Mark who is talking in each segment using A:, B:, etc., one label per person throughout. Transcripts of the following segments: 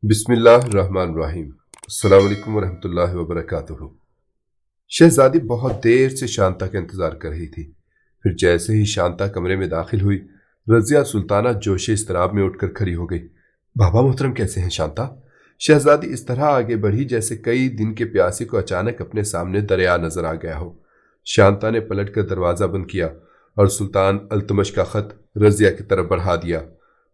A: बिस्मिल्लाहिर्रहमानिर्रहीम। अस्सलाम वालेकुम वरहमतुल्लाहि वबरकातुहू। शहजादी बहुत देर से शांता का इंतजार कर रही थी। फिर जैसे ही शांता कमरे में दाखिल हुई, रजिया सुल्ताना जोशे इस्तराब में उठकर खड़ी हो गई। बाबा मोहतरम कैसे हैं शांता? शहजादी इस तरह आगे बढ़ी जैसे कई दिन के प्यासे को अचानक अपने सामने दरिया नजर आ गया हो। शांता ने पलटकर दरवाजा बंद किया और सुल्तान अल्तमश का खत रजिया की तरफ बढ़ा दिया।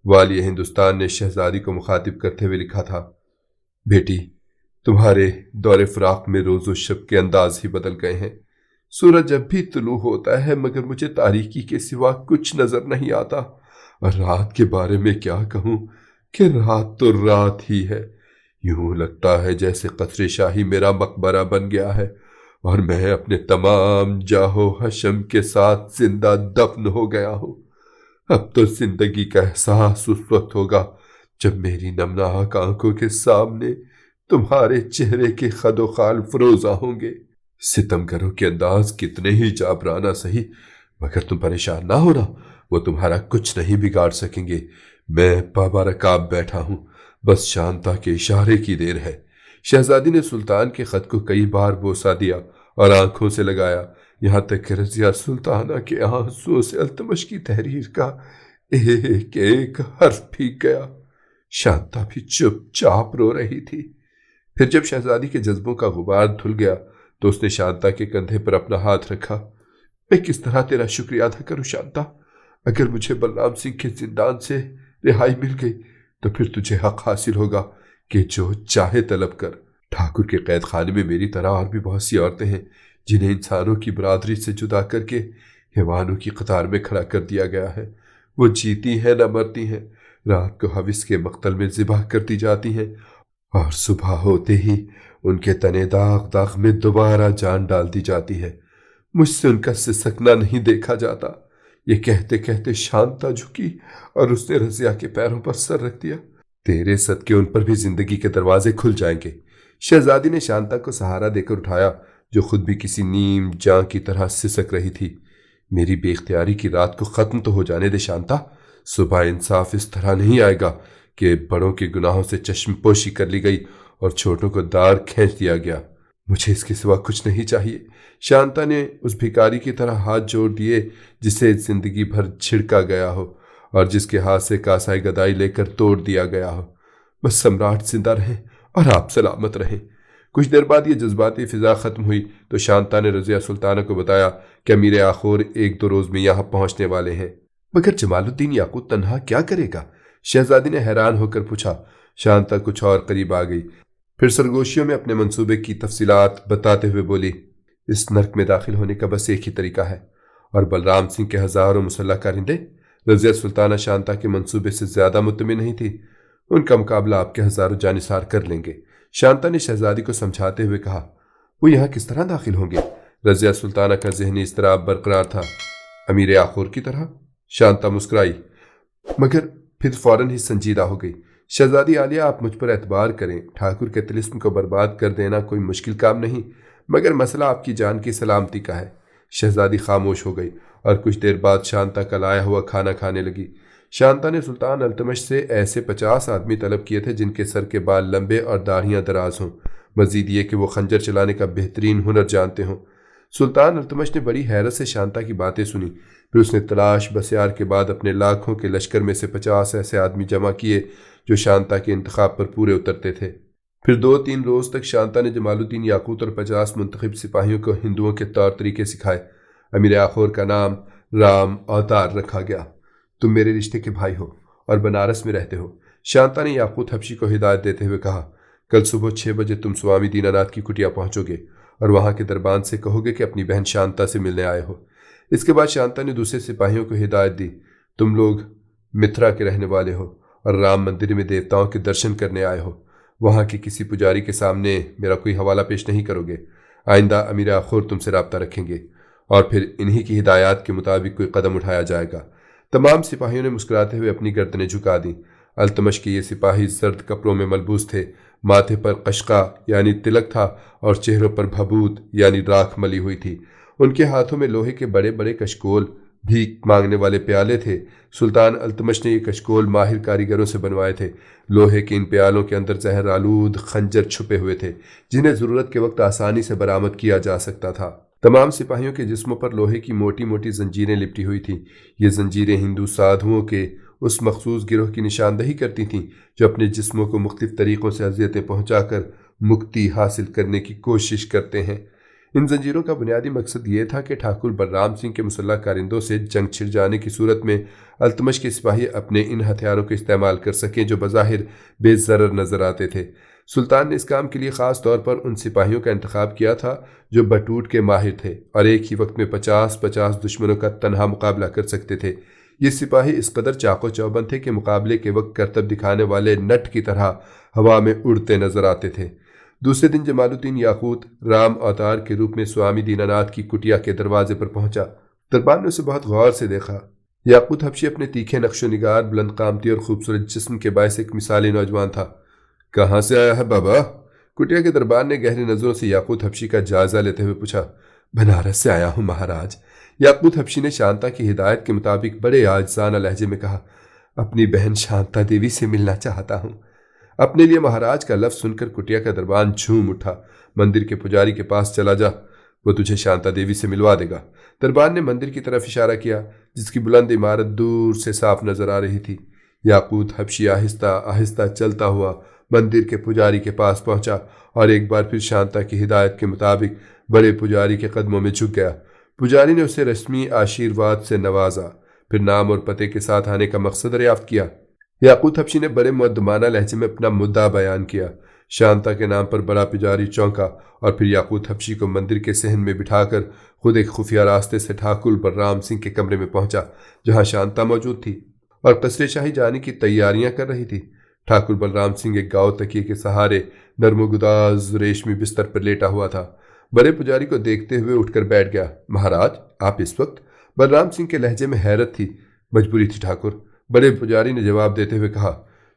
A: वाली हिंदुस्तान ने शहजादी को मुखातिब करते हुए लिखा था, बेटी, तुम्हारे दौरे फराक में रोजो शब के अंदाज ही बदल गए हैं। सूरज जब भी तुलू होता है मगर मुझे तारीकी के सिवा कुछ नजर नहीं आता। और रात के बारे में क्या कहूं कि रात तो रात ही है। यूं लगता है जैसे कसरे शाही मेरा मकबरा बन गया है और मैं अपने तमाम जाहो हशम के साथ जिंदा दफन हो गया हूं। अब तो जिंदगी का एहसास उस वक्त होगा जब मेरी नमनाक आंखों के सामने तुम्हारे चेहरे के खदो खाल फरोजा होंगे। सितमगरों के अंदाज कितने ही जाबराना सही, मगर तुम परेशान ना होना, वो तुम्हारा कुछ नहीं बिगाड़ सकेंगे। मैं बाबारकाब बैठा हूं, बस शांता के इशारे की देर है। शहजादी ने सुल्तान के खत को कई बार बोसा दिया और आंखों से लगाया, यहाँ तक कि रजिया सुल्ताना के आंसुओं से अल्तमश की तहरीर का एक एक हर्फ भीग गया। शांता भी चुपचाप रो रही थी। फिर जब शहजादी के जज्बों का गुबार धुल गया तो उसने शांता के कंधे पर अपना हाथ रखा। मैं किस तरह तेरा शुक्रिया अदा करूं शांता? अगर मुझे बलराम सिंह के जिंदान से रिहाई मिल गई तो फिर तुझे हक हासिल होगा कि जो चाहे तलब कर। ठाकुर के कैद खाने में मेरी तरह और भी बहुत सी औरतें हैं जिन्हें इंसानों की बरादरी से जुदा करके हैवानों की कतार में खड़ा कर दिया गया है। वो जीती हैं न मरती हैं, रात को हविस के मक्तल में ज़िबह करती जाती हैं और सुबह होते ही उनके तने दाग दाग में दोबारा जान डाल दी जाती है। मुझसे उनका सिसकना नहीं देखा जाता। ये कहते कहते शांता झुकी और उसने रजिया के पैरों पर सर रख दिया। तेरे सदके उन पर भी जिंदगी के दरवाजे खुल जाएंगे। शहजादी ने शांता को सहारा देकर उठाया, जो खुद भी किसी नीम जां की तरह सिसक रही थी। मेरी बेख्तियारी की रात को खत्म तो हो जाने दे शांता। सुबह इंसाफ इस तरह नहीं आएगा कि बड़ों के गुनाहों से चश्मपोशी कर ली गई और छोटों को दार खींच दिया गया। मुझे इसके सिवा कुछ नहीं चाहिए। शांता ने उस भिखारी की तरह हाथ जोड़ दिए जिसे जिंदगी भर छिड़का गया हो और जिसके हाथ से कासाई गदाई लेकर तोड़ दिया गया हो। बस सम्राट जिंदा रहे और आप सलामत रहें। कुछ देर बाद ये जज्बाती फिजा खत्म हुई तो शांता ने रजिया सुल्ताना को बताया कि अमीर आखोर एक दो रोज में यहाँ पहुंचने वाले हैं। मगर जमालुद्दीन याकूत तन्हा क्या करेगा? शहजादी ने हैरान होकर पूछा। शांता कुछ और करीब आ गई, फिर सरगोशियों में अपने मंसूबे की तफसीलात बताते हुए बोली, इस नर्क में दाखिल होने का बस एक ही तरीका है और बलराम सिंह के हजारों मुसल्लह कारिंदे। रजिया सुल्ताना शांता के मंसूबे से ज्यादा मुतमिन नहीं थी। उनका मुकाबला आपके हजारों जानिसार कर लेंगे। शांता ने शहजादी को समझाते हुए कहा। वो यहाँ किस तरह दाखिल होंगे? रजिया सुल्ताना का जहनी इस्तराब बरकरार था। अमीर आखोर की तरह? शांता मुस्कुराई, मगर फिर फौरन ही संजीदा हो गई। शहजादी आलिया, आप मुझ पर एतबार करें। ठाकुर के तिलिस्म को बर्बाद कर देना कोई मुश्किल काम नहीं, मगर मसला आपकी जान की सलामती का है। शहजादी खामोश हो गई और कुछ देर बाद शांता का लाया हुआ खाना खाने लगी। शांता ने सुल्तान अल्तमश से ऐसे 50 आदमी तलब किए थे जिनके सर के बाल लंबे और दाढ़ियां दराज हों। मजीद ये कि वो खंजर चलाने का बेहतरीन हुनर जानते हों। सुल्तान अल्तमश ने बड़ी हैरत से शांता की बातें सुनी। फिर उसने तलाश बसियार के बाद अपने लाखों के लश्कर में से 50 ऐसे आदमी जमा किए जो शांता के इंतखाब पर पूरे उतरते थे। फिर 2-3 रोज तक शांता ने जमालुद्दीन याकूत और 50 मुंतखब सिपाहियों को हिंदुओं के तौर तरीके सिखाए। अमीर आखोर का नाम राम अवतार रखा गया। तुम मेरे रिश्ते के भाई हो और बनारस में रहते हो। शांता ने याकूत हबशी को हिदायत देते हुए कहा, कल सुबह 6 बजे तुम स्वामी दीनानाथ की कुटिया पहुंचोगे और वहां के दरबान से कहोगे कि अपनी बहन शांता से मिलने आए हो। इसके बाद शांता ने दूसरे सिपाहियों को हिदायत दी, तुम लोग मिथरा के रहने वाले हो और राम मंदिर में देवताओं के दर्शन करने आए हो। वहां के किसी पुजारी के सामने मेरा कोई हवाला पेश नहीं करोगे। आइंदा अमीर आखोर तुमसे राब्ता रखेंगे और फिर इन्हीं की हिदायत के मुताबिक कोई कदम उठाया जाएगा। तमाम सिपाहियों ने मुस्कुराते हुए अपनी गर्दनें झुका दी। अल्तमश के ये सिपाही सर्द कपड़ों में मलबूस थे। माथे पर कशका यानी तिलक था और चेहरों पर भभूत यानी राख मली हुई थी। उनके हाथों में लोहे के बड़े बड़े कशकोल भीख मांगने वाले प्याले थे। सुल्तान अल्तमश ने ये कशकोल माहिर कारीगरों से बनवाए थे। लोहे के इन प्यालों के अंदर जहर आलूद खंजर छुपे हुए थे, जिन्हें जरूरत के वक्त आसानी से बरामद किया जा सकता था। तमाम सिपाहियों के जिस्मों पर लोहे की मोटी मोटी जंजीरें लिपटी हुई थीं। ये जंजीरें हिंदू साधुओं के उस मखसूस गिरोह की निशानदही करती थीं जो अपने जिस्मों को मुख्तलिफ तरीकों से अजियतें पहुंचाकर मुक्ति हासिल करने की कोशिश करते हैं। इन जंजीरों का बुनियादी मकसद ये था कि ठाकुर बलराम सिंह के मुसल्लह कारिंदों से जंग छिड़ जाने की सूरत में अल्तमश के सिपाही अपने इन हथियारों का इस्तेमाल कर सकें जो बज़ाहिर बेज़रर नजर आते थे। सुल्तान ने इस काम के लिए ख़ास तौर पर उन सिपाहियों का इंतखाब किया था जो बटूट के माहिर थे और एक ही वक्त में 50-50 दुश्मनों का तनहा मुकाबला कर सकते थे। ये सिपाही इस कदर चाको चौबंद थे कि मुकाबले के वक्त करतब दिखाने वाले नट की तरह हवा में उड़ते नजर आते थे। दूसरे दिन जमालुद्दीन याकूत राम अवतार के रूप में स्वामी दीनानाथ की कुटिया के दरवाजे पर पहुंचा। दरबार ने उसे बहुत गौर से देखा। याकूत हबशी अपने तीखे नक्शो निगार, बुलंद कामती और खूबसूरत जिस्म के बायस एक मिसाली नौजवान था। कहाँ से आया है बाबा? कुटिया के दरबार ने गहरी नजरों से याकूत हबशी का जायजा लेते हुए पूछा। बनारस से आया हूँ महाराज। याकूत हबशी ने शांता की हिदायत के मुताबिक बड़े आजिज़ाना लहजे में कहा। अपनी बहन शांता देवी से मिलना चाहता हूँ। अपने लिए महाराज का लफ्ज सुनकर कुटिया का दरबान झूम उठा। मंदिर के पुजारी के पास चला जा, वो तुझे शांता देवी से मिलवा देगा। दरबान ने मंदिर की तरफ इशारा किया जिसकी बुलंद इमारत दूर से साफ नजर आ रही थी। याकूत हबशी आहिस्ता आहिस्ता चलता हुआ मंदिर के पुजारी के पास पहुंचा और एक बार फिर शांता की हिदायत के मुताबिक बड़े पुजारी के कदमों में झुक गया। पुजारी ने उसे रस्मी आशीर्वाद से नवाजा, फिर नाम और पते के साथ आने का मकसद दरियाफ्त किया। याकूत हबशी ने बड़े मुअद्दबाना लहजे में अपना मुद्दा बयान किया। शांता के नाम पर बड़ा पुजारी चौंका और फिर याकूत हबशी को मंदिर के सहन में बिठाकर खुद एक खुफिया रास्ते से ठाकुर बलराम सिंह के कमरे में पहुंचा जहां शांता मौजूद थी और कसरे शाही जाने की तैयारियां कर रही थी। ठाकुर बलराम सिंह एक गाँव तकिए के सहारे नर्मोगुदाज रेशमी बिस्तर पर लेटा हुआ था। बड़े पुजारी को देखते हुए उठकर बैठ गया। महाराज, आप इस वक्त? बलराम सिंह के लहजे में हैरत थी। मजबूरी थी ठाकुर, बड़े पुजारी ने जवाब देते हुए कहा।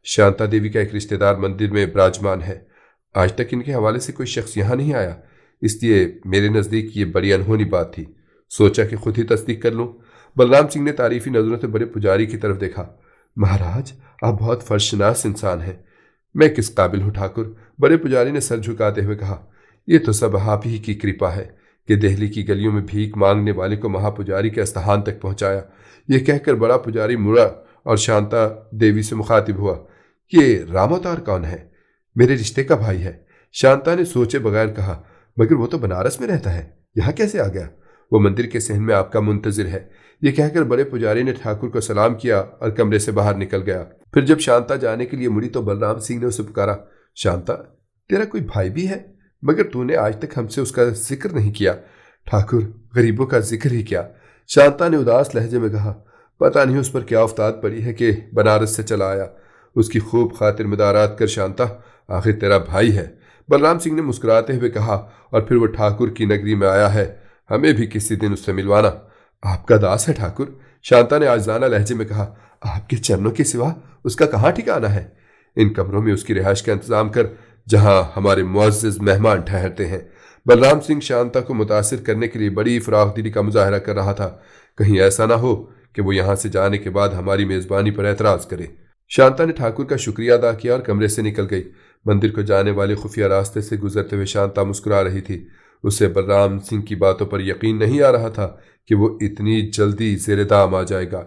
A: शांता देवी का एक रिश्तेदार मंदिर में विराजमान है। आज तक इनके हवाले से कोई शख्स यहाँ नहीं आया, इसलिए मेरे नज़दीक ये बड़ी अनहोनी बात थी। सोचा कि खुद ही तस्दीक कर लूँ। बलराम सिंह ने तारीफी नजरों से बड़े पुजारी की तरफ देखा। महाराज, आप बहुत फर्शनास इंसान हैं। मैं किस काबिल हूँ ठाकुर? बड़े पुजारी ने सर झुकाते हुए कहा। यह तो सब आप ही की कृपा है कि दिल्ली की गलियों में भीख मांगने वाले को महापुजारी के अस्थान तक पहुंचाया। यह कहकर बड़ा पुजारी मुड़ा और शांता देवी से मुखातिब हुआ। ये राम अवतार कौन है? मेरे रिश्ते का भाई है। शांता ने सोचे बगैर कहा। मगर वो तो बनारस में रहता है, यहाँ कैसे आ गया? वो मंदिर के सहन में आपका मुंतजिर है। ये कहकर बड़े पुजारी ने ठाकुर को सलाम किया और कमरे से बाहर निकल गया। फिर जब शांता जाने के लिए मुड़ी तो बलराम सिंह ने उसे पुकारा। शांता, तेरा कोई भाई भी है, मगर तूने आज तक हमसे उसका जिक्र नहीं किया। ठाकुर, गरीबों का जिक्र ही क्या? शांता ने उदास लहजे में कहा। पता नहीं उस पर क्या औफताद पड़ी है कि बनारस से चला आया। उसकी खूब खातिर मुदारात कर शांता, आखिर तेरा भाई है। बलराम सिंह ने मुस्कुराते हुए कहा। और फिर वो ठाकुर की नगरी में आया है, हमें भी किसी दिन उससे मिलवाना। आपका दास है ठाकुर, शांता ने आजाना लहजे में कहा। आपके चरणों के सिवा उसका कहाँ ठिकाना है? इन कमरों में उसकी रिहाइश का इंतजाम कर जहां हमारे मुअज़्ज़िज़ मेहमान ठहरते हैं। बलराम सिंह शांता को मुतासिर करने के लिए बड़ी फराखदिली का मुजाहरा कर रहा था। कहीं ऐसा ना हो कि वो यहां से जाने के बाद हमारी मेज़बानी पर एतराज करे। शांता ने ठाकुर का शुक्रिया अदा किया और कमरे से निकल गई। मंदिर को जाने वाले खुफिया रास्ते से गुजरते हुए शांता मुस्कुरा रही थी। उसे बलराम सिंह की बातों पर यकीन नहीं आ रहा था कि वो इतनी जल्दी ज़ेरे-दाम आ जाएगा।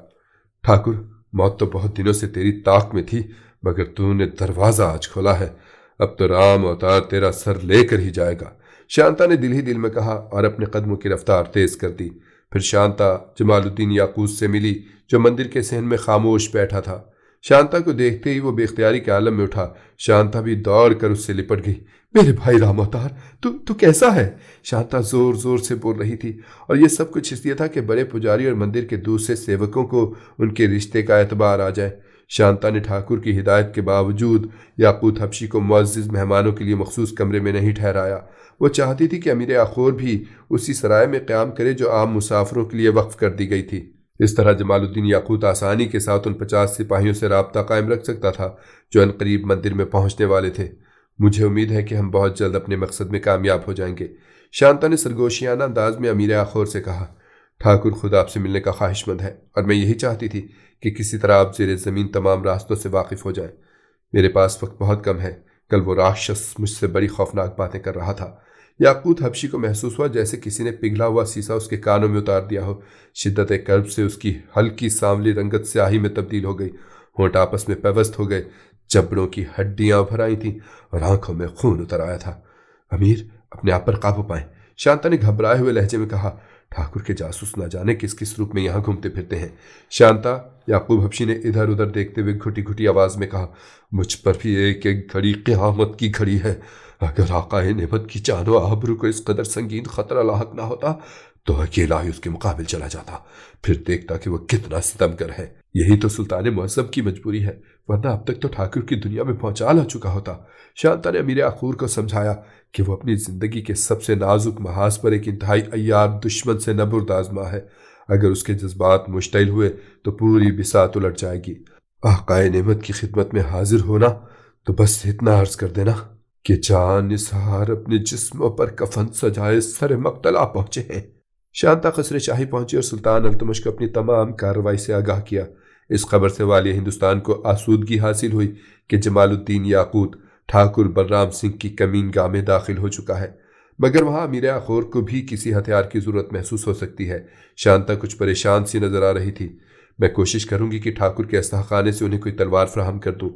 A: ठाकुर, मौत तो बहुत दिनों से तेरी ताक में थी, मगर तूने दरवाज़ा आज खोला है। अब तो राम अवतार तेरा सर लेकर ही जाएगा, शांता ने दिल ही दिल में कहा और अपने कदमों की रफ्तार तेज कर दी। फिर शांता जमालुद्दीन याकूत से मिली जो मंदिर के सहन में खामोश बैठा था। शांता को देखते ही वो बेख्तियारी के आलम में उठा। शांता भी दौड़ कर उससे लिपट गई। मेरे भाई राम अवतार, तू कैसा है? शांता जोर जोर से बोल रही थी और ये सब कुछ इसलिए था कि बड़े पुजारी और मंदिर के दूसरे सेवकों को उनके रिश्ते का एतबार आ जाए। शांता ने ठाकुर की हिदायत के बावजूद याकूत हबशी को मुअज़्ज़िज़ मेहमानों के लिए मखसूस कमरे में नहीं ठहराया। वो चाहती थी कि अमीर आखोर भी उसी सराय में क़याम करे जो आम मुसाफिरों के लिए वक्फ कर दी गई थी। इस तरह जमालुद्दीन याकूत आसानी के साथ उन 50 सिपाहियों से राब्ता कायम रख सकता था जो अनकरीब मंदिर में पहुंचने वाले थे। मुझे उम्मीद है कि हम बहुत जल्द अपने मकसद में कामयाब हो जाएंगे, शांता ने सरगोशियाना अंदाज में अमीर आखोर से कहा। ठाकुर खुद आपसे मिलने का ख्वाहिशमंद है और मैं यही चाहती थी कि किसी तरह आप ज़ेरे ज़मीन तमाम रास्तों से वाकिफ़ हो जाएं। मेरे पास वक्त बहुत कम है। कल वो राक्षस मुझसे बड़ी खौफनाक बातें कर रहा था। याकूत हबशी को महसूस हुआ जैसे किसी ने पिघला हुआ शीशा उसके कानों में उतार दिया हो। शिद्दत कर्ब से उसकी हल्की सांवली रंगत स्याही में तब्दील हो गई। होंठ आपस में पेवस्त हो गए, जबड़ों की हड्डियां उभर आई थीं और आंखों में खून उतर आया था। अमीर, अपने आप पर काबू पाएं, शांता ने घबराए हुए लहजे में कहा। ठाकुर के जासूस न जाने किस किस रूप में यहाँ घूमते फिरते हैं। शांता, याकूब हबशी ने इधर उधर देखते हुए घुटी घुटी आवाज में कहा, मुझ पर भी एक एक घड़ी क़यामत की घड़ी है। अगर आकाए नेमत की जानो आबरू को इस कदर संगीन खतरा लाहक ना होता तो अकेला ही उसके मुकाबिल चला जाता, फिर देखता कि वह कितना सितमगर है। यही तो सुल्तान मुअज़्ज़ब की मजबूरी है, वरना अब तक तो ठाकुर की दुनिया में पहुंचा ला चुका होता। शांता ने अमीर अखूर को समझाया कि वह अपनी जिंदगी के सबसे नाजुक महाज पर एक इंतहाई अय्यार दुश्मन से नबुर्द आजमा है। अगर उसके जज्बात मुश्तइल हुए तो पूरी बिसात उलट जाएगी। आकाए नेमत की खिदमत में हाजिर होना तो बस इतना अर्ज कर देना कि जान निसार अपने जिस्मों पर कफन सजाए सर मक्तला पहुंचे हैं। शांता कसरे शाही पहुंची और सुल्तान अल्तमश को अपनी तमाम कार्रवाई से आगाह किया। इस खबर से वाली हिंदुस्तान को आसूदगी हासिल हुई कि जमालुद्दीन याकूत ठाकुर बलराम सिंह की कमीन गाह में दाखिल हो चुका है, मगर वहां अमीर अखौर को भी किसी हथियार की जरूरत महसूस हो सकती है। शांता कुछ परेशान सी नजर आ रही थी। मैं कोशिश करूंगी कि ठाकुर के अस्थाखाने से उन्हें कोई तलवार फ्राहम कर दूं,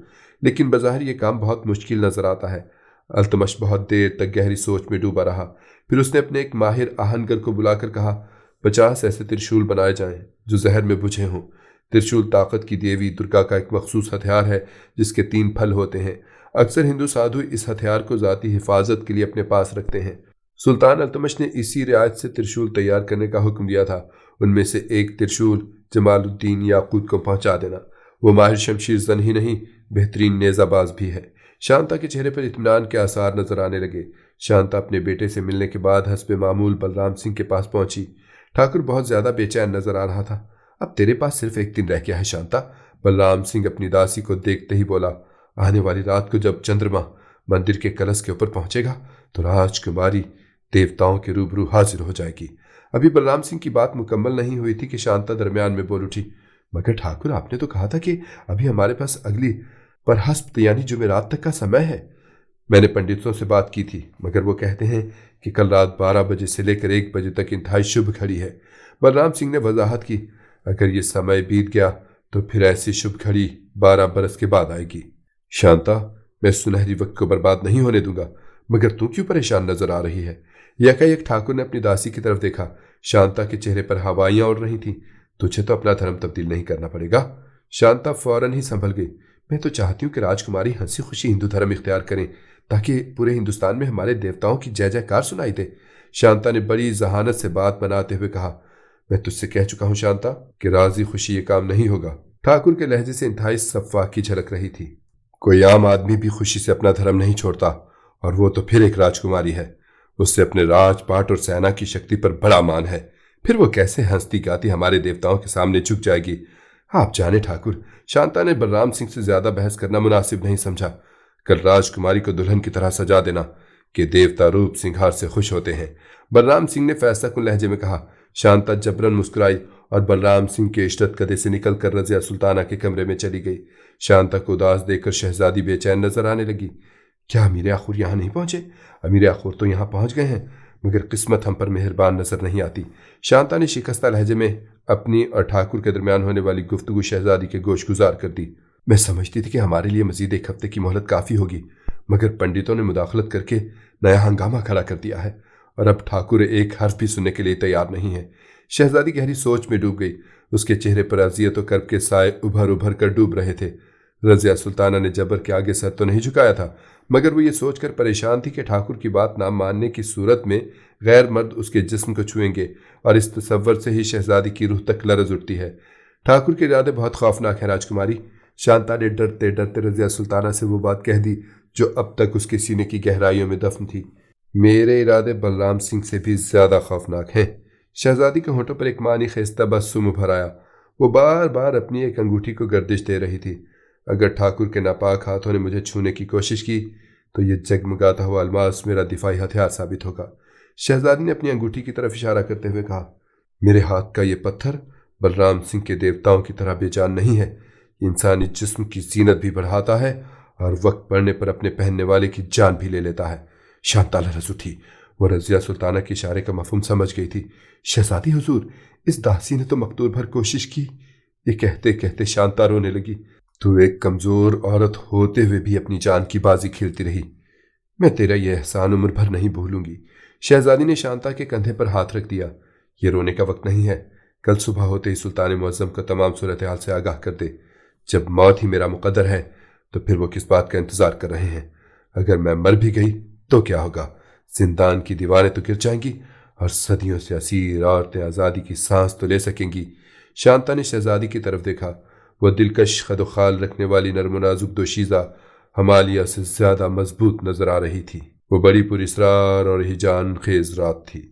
A: लेकिन बज़ाहिर यह काम बहुत मुश्किल नजर आता है। अल्तमश बहुत देर तक गहरी सोच में डूबा रहा। फिर उसने अपने एक माहिर आहनगर को बुलाकर कहा, 50 ऐसे त्रिशूल बनाए जाएं जो जहर में बुझे हों। त्रिशूल ताकत की देवी दुर्गा का एक मखसूस हथियार है जिसके 3 फल होते हैं। अक्सर हिंदू साधु इस हथियार को ज़ाती हिफाजत के लिए अपने पास रखते हैं। सुल्तान अल्तमश ने इसी रियायत से त्रिशूल तैयार करने का हुक्म दिया था। उनमें से एक त्रिशूल जमालुद्दीन याकूत को पहुंचा देना। वो माहिर शमशीर जन ही नहीं, बेहतरीन नेजाबाज भी है। शांता के चेहरे पर इत्मीनान के आसार नजर आने लगे। शांता अपने बेटे से मिलने के बाद हस्बे मामूल बलराम सिंह के पास पहुंची। ठाकुर बहुत ज्यादा बेचैन नजर आ रहा था। अब तेरे पास सिर्फ एक दिन रह गया है शांता, बलराम सिंह अपनी दासी को देखते ही बोला। आने वाली रात को जब चंद्रमा मंदिर के कलश के ऊपर पहुंचेगा तो राजकुमारी देवताओं के रूबरू हाजिर हो जाएगी। अभी बलराम सिंह की बात मुकम्मल नहीं हुई थी कि शांता दरमियान में बोल उठी, मगर ठाकुर, आपने तो कहा था कि अभी हमारे पास अगली पर हस्ब यानी जुमेरात तक का समय है। मैंने पंडितों से बात की थी, मगर वो कहते हैं कि कल रात 12 बजे से लेकर 1 बजे तक इंतहाई शुभ घड़ी है। बलराम सिंह ने वजाहत की, अगर ये समय बीत गया तो फिर ऐसी शुभ घड़ी 12 बरस के बाद आएगी। शांता, मैं सुनहरी वक्त को बर्बाद नहीं होने दूंगा, मगर तू क्यों परेशान नजर आ रही है? यकायक ठाकुर ने अपनी दासी की तरफ देखा। शांता के चेहरे पर हवाइयां उड़ रही थीं। तुझे तो अपना धर्म तब्दील नहीं करना पड़ेगा। शांता फौरन ही संभल गई। मैं तो चाहती हूँ कि राजकुमारी हंसी खुशी हिंदू धर्म इख्तियार करें ताकि पूरे हिंदुस्तान में हमारे देवताओं की जय जयकार सुनाई दे। शांता ने बड़ी जहानत से बात बनाते हुए कहा, मैं तुझसे कह चुका हूं शांता कि राजी खुशी ये काम नहीं होगा। ठाकुर के लहजे से इंतहाई सफ़ा की झलक रही थी। कोई आम आदमी भी खुशी से अपना धर्म नहीं छोड़ता, और वो तो फिर एक राजकुमारी है। उससे अपने राजपाट और सेना की शक्ति पर बड़ा मान है। फिर वो कैसे हंसती गाती हमारे देवताओं के सामने झुक जाएगी? आप जाने ठाकुर, शांता ने बलराम सिंह से ज्यादा बहस करना मुनासिब नहीं समझा। कल राजकुमारी को दुल्हन की तरह सजा देना कि देवता रूप सिंगार से खुश होते हैं, बलराम सिंह ने फैसला कुन लहजे में कहा। शांता जबरन मुस्कुराई और बलराम सिंह के इश्रत कदे से निकलकर रजिया सुल्ताना के कमरे में चली गई। शांता को उदास देखकर शहजादी बेचैन नजर आने लगी। क्या अमीर अखूर यहाँ नहीं पहुंचे? अमीर अखूर तो यहाँ पहुंच गए हैं, मगर किस्मत हम पर मेहरबान नजर नहीं आती। शांता ने शिकस्ता लहजे में अपनी और ठाकुर के दरमियान होने वाली गुफ्तगू शहजादी के गोश गुजार कर दी। मैं समझती थी कि हमारे लिए मजीद 1 हफ्ते की मोहलत काफ़ी होगी, मगर पंडितों ने मुदाखलत करके नया हंगामा खड़ा कर दिया है और अब ठाकुर एक हर्फ भी सुनने के लिए तैयार नहीं है। शहजादी गहरी सोच में डूब गई। उसके चेहरे पर अजियत और कर्ब के साए उभर उभर कर डूब रहे थे। रजिया सुल्ताना ने जबर के आगे सर तो नहीं झुकाया था, मगर वो ये सोचकर परेशान थी कि ठाकुर की बात ना मानने की सूरत में गैर मर्द उसके जिस्म को छुएंगे, और इस तसव्वुर से ही शहजादी की रूह तक लरज उठती है। ठाकुर के इरादे बहुत खौफनाक है राजकुमारी। शांता ने डरते डरते रजिया सुल्ताना से वो बात कह दी जो अब तक उसके सीने की गहराइयों में दफन थी। मेरे इरादे बलराम सिंह से भी ज्यादा खौफनाक हैं। शहजादी के होंठों पर एक मानी खेज तबस्सुम उभर आया। वो बार बार अपनी एक अंगूठी को गर्दिश दे रही थी। अगर ठाकुर के नापाक हाथों ने मुझे छूने की कोशिश की तो ये जगमगाता हुआ अलमास मेरा दिफाई हथियार साबित होगा। शहजादी ने अपनी अंगूठी की तरफ इशारा करते हुए कहा, मेरे हाथ का ये पत्थर बलराम सिंह के देवताओं की तरह बेजान नहीं है। इंसानी जिस्म की जीनत भी बढ़ाता है और वक्त पड़ने पर अपने पहनने वाले की जान भी ले लेता है। शांता लरज उठी। वो रजिया सुल्ताना के इशारे का मफहूम समझ गई थी। शहजादी हुजूर, इस दासी ने तो मकतूल भर कोशिश की। ये कहते कहते शांता रोने लगी। तू एक कमजोर औरत होते हुए भी अपनी जान की बाजी खेलती रही। मैं तेरा यह एहसान उम्र भर नहीं भूलूंगी। शहजादी ने शांता के कंधे पर हाथ रख दिया। ये रोने का वक्त नहीं है। कल सुबह होते ही सुल्तान मुअज्जम को तमाम सूरत हाल से आगाह कर दे। जब मौत ही मेरा मुकद्दर है तो फिर वो किस बात का इंतजार कर रहे हैं। अगर मैं मर भी गई तो क्या होगा? जिंदान की दीवारें तो गिर जाएंगी और सदियों से असीर औरतें आज़ादी की सांस तो ले सकेंगी। शांता ने शहजादी की तरफ देखा। वह दिलकश खदोखाल रखने वाली नरम नाजुक दोशीज़ा हमालिया से ज्यादा मजबूत नजर आ रही थी। वो बड़ी पुरस्रार और हिजान खेज रात थी।